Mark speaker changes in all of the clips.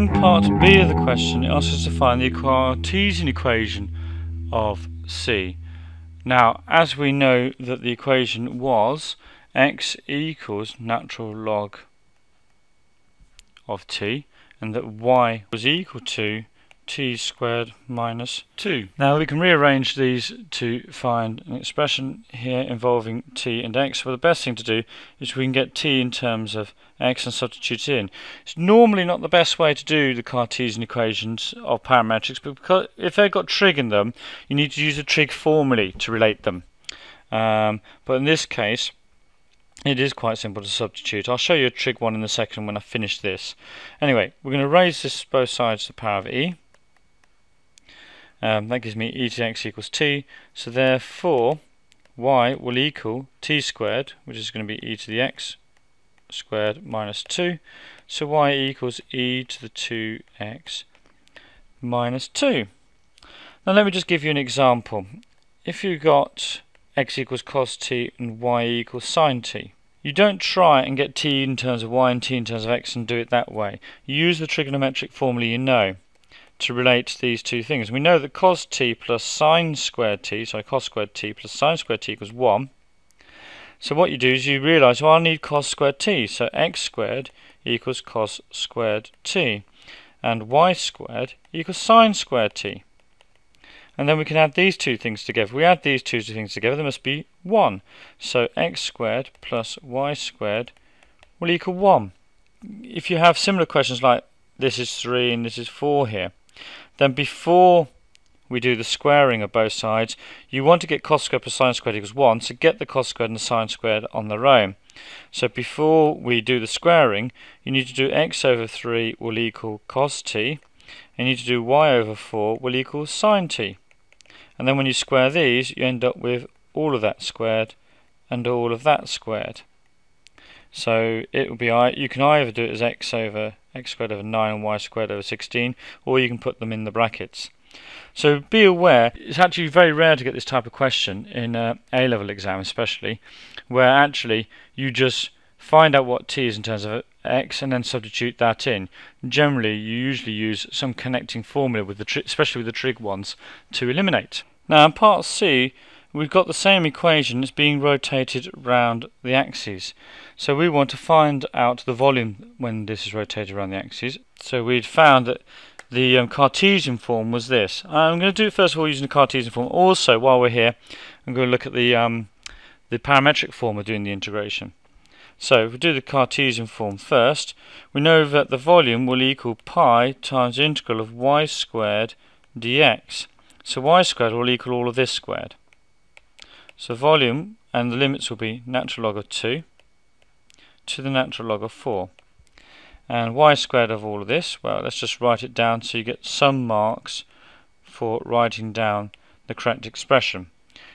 Speaker 1: In part B of the question, it asks us to find the Cartesian equation of C. Now, as we know that the equation was x equals natural log of t, and that y was equal to t squared minus 2. Now we can rearrange these to find an expression here involving t and x. Well, the best thing to do is we can get t in terms of x and substitute it in. It's normally not the best way to do the Cartesian equations of parametrics, but because if they've got trig in them, you need to use a trig formulae to relate them. But in this case, it is quite simple to substitute. I'll show you a trig one in a second when I finish this. Anyway, we're going to raise this both sides to the power of e. That gives me e to the x equals t. So therefore, y will equal t squared, which is going to be e to the x squared minus 2. So y equals e to the 2x minus 2. Now let me just give you an example. If you've got x equals cos t and y equals sin t, you don't try and get t in terms of y and t in terms of x and do it that way. You use the trigonometric formula you know to relate these two things. We know that cos t plus sin squared t, so cos squared t plus sin squared t equals 1. So what you do is you realise, well, I need cos squared t, so x squared equals cos squared t, and y squared equals sin squared t. And then we can add these two things together. If we add these two things together, there must be 1. So x squared plus y squared will equal 1. If you have similar questions like this is 3 and this is 4 here, then before we do the squaring of both sides, you want to get cos squared plus sin squared equals 1, so get the cos squared and the sin squared on their own. So before we do the squaring, you need to do x over 3 will equal cos t, and you need to do y over 4 will equal sin t. And then when you square these, you end up with all of that squared and all of that squared. So it will be, you can either do it as x squared over 9 and y squared over 16, or you can put them in the brackets. So be aware, it's actually very rare to get this type of question in an A-level exam especially, where actually you just find out what t is in terms of x and then substitute that in. Generally you usually use some connecting formula, with the especially with the trig ones, to eliminate. Now in part C, we've got the same equation that's being rotated around the axes. So we want to find out the volume when this is rotated around the axes. So we'd found that the Cartesian form was this. I'm going to do it first of all using the Cartesian form. Also, while we're here, I'm going to look at the parametric form of doing the integration. So if we do the Cartesian form first, we know that the volume will equal pi times the integral of y squared dx. So y squared will equal all of this squared. So volume, and the limits will be natural log of 2 to the natural log of 4. And y squared of all of this, well, let's just write it down so you get some marks for writing down the correct expression.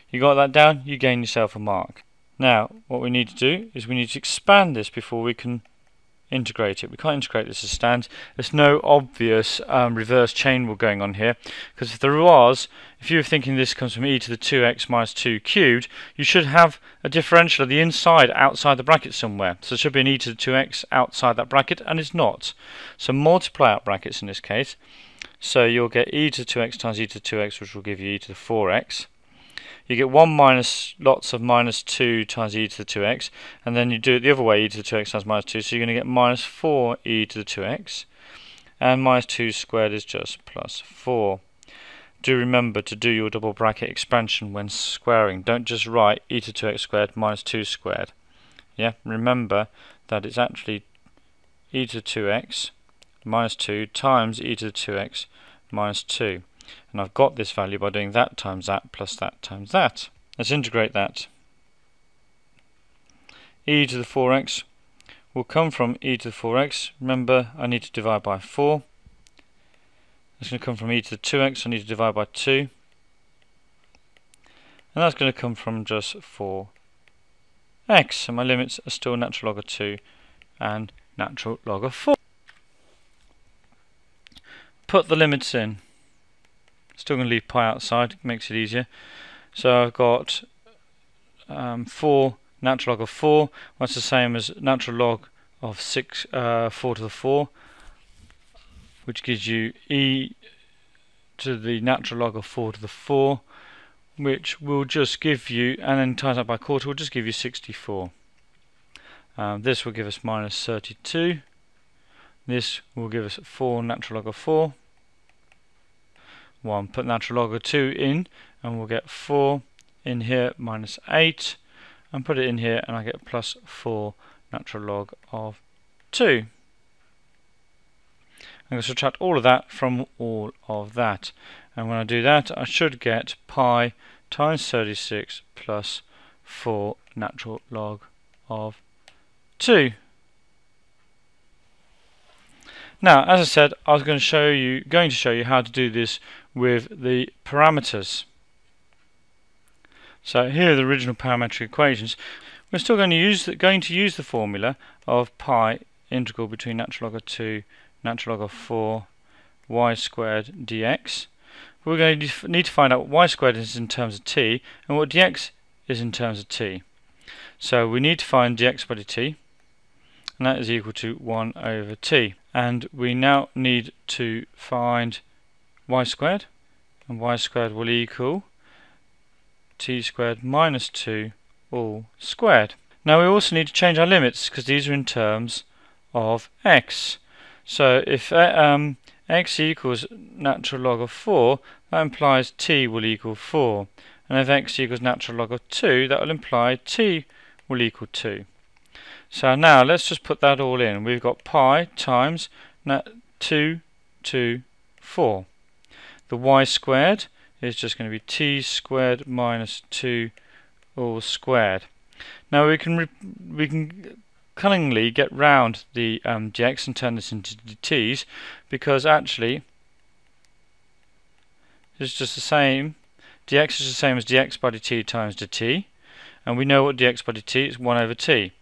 Speaker 1: You got that down, you gain yourself a mark. Now, what we need to do is we need to expand this before we can integrate it. We can't integrate this as stands. There's no obvious reverse chain rule going on here, because if there was, if you were thinking this comes from e to the 2x minus 2 cubed, you should have a differential of the inside outside the bracket somewhere. So there should be an e to the 2x outside that bracket, and it's not. So multiply out brackets in this case. So you'll get e to the 2x times e to the 2x, which will give you e to the 4x. You get 1 minus lots of minus 2 times e to the 2x, and then you do it the other way, e to the 2x times minus 2, so you're going to get minus 4 e to the 2x, and minus 2 squared is just plus 4. Do remember to do your double bracket expansion when squaring. Don't just write e to the 2x squared minus 2 squared. Yeah, remember that it's actually e to the 2x minus 2 times e to the 2x minus 2. And I've got this value by doing that times that plus that times that. Let's integrate that. E to the 4x will come from e to the 4x. Remember, I need to divide by 4. That's going to come from e to the 2x. I need to divide by 2. And that's going to come from just 4x. And my limits are still natural log of 2 and natural log of 4. Put the limits in. Still going to leave pi outside, makes it easier. So I've got 4 natural log of 4. That's the same as natural log of 4 to the 4. which gives you e to the natural log of 4 to the 4, which will just give you, and then times that by quarter, will just give you 64. This will give us minus 32. This will give us 4 natural log of 4. 1, put natural log of 2 in, and we'll get 4 in here minus 8, and put it in here, and I get plus 4 natural log of 2. I'm going to subtract all of that from all of that, and when I do that I should get pi times 36 plus 4 natural log of 2. Now, as I said, I was going to show you how to do this with the parameters. So here are the original parametric equations. We're still going to use the formula of pi integral between natural log of 2 natural log of 4 y squared dx. We're going to need to find out what y squared is in terms of t and what dx is in terms of t. So we need to find dx by dt, and that is equal to 1 over t. And we now need to find y squared, and y squared will equal t squared minus 2 all squared. Now we also need to change our limits because these are in terms of x. So if x equals natural log of 4, that implies t will equal 4. And if x equals natural log of 2, that will imply t will equal 2. So now let's just put that all in. We've got pi times 2 to 4. The y squared is just going to be t squared minus 2 all squared. Now we can cunningly get round the dx and turn this into dt's, because actually it's just the same. Dx is the same as dx by dt times dt, and we know what dx by dt is 1 over t.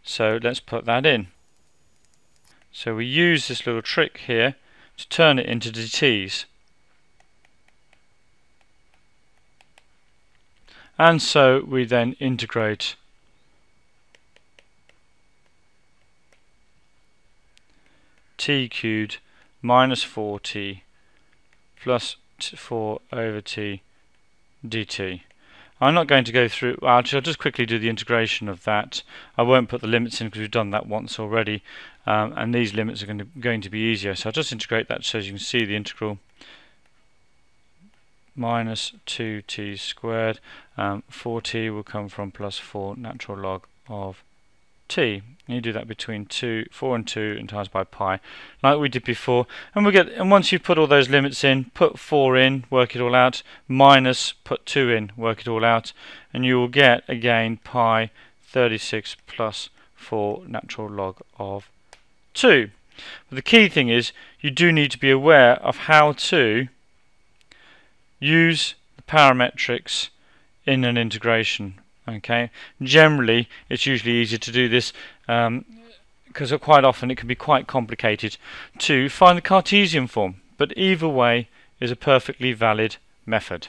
Speaker 1: So let's put that in. So we use this little trick here to turn it into dt's. And so we then integrate t cubed minus 4t plus 4 over t dt. I'm not going to go through, I'll just quickly do the integration of that. I won't put the limits in because we've done that once already, and these limits are going to be easier. So I'll just integrate that so as you can see the integral. Minus 2t squared, 4t will come from plus 4 natural log of t. And you do that between 4 and 2 and times by pi, like we did before. And once you've put all those limits in, put 4 in, work it all out, minus, put 2 in, work it all out, and you will get again pi 36 plus 4 natural log of 2. But the key thing is you do need to be aware of how to use the parametrics in an integration. Okay, generally it's usually easier to do this because quite often it can be quite complicated to find the Cartesian form, but either way is a perfectly valid method.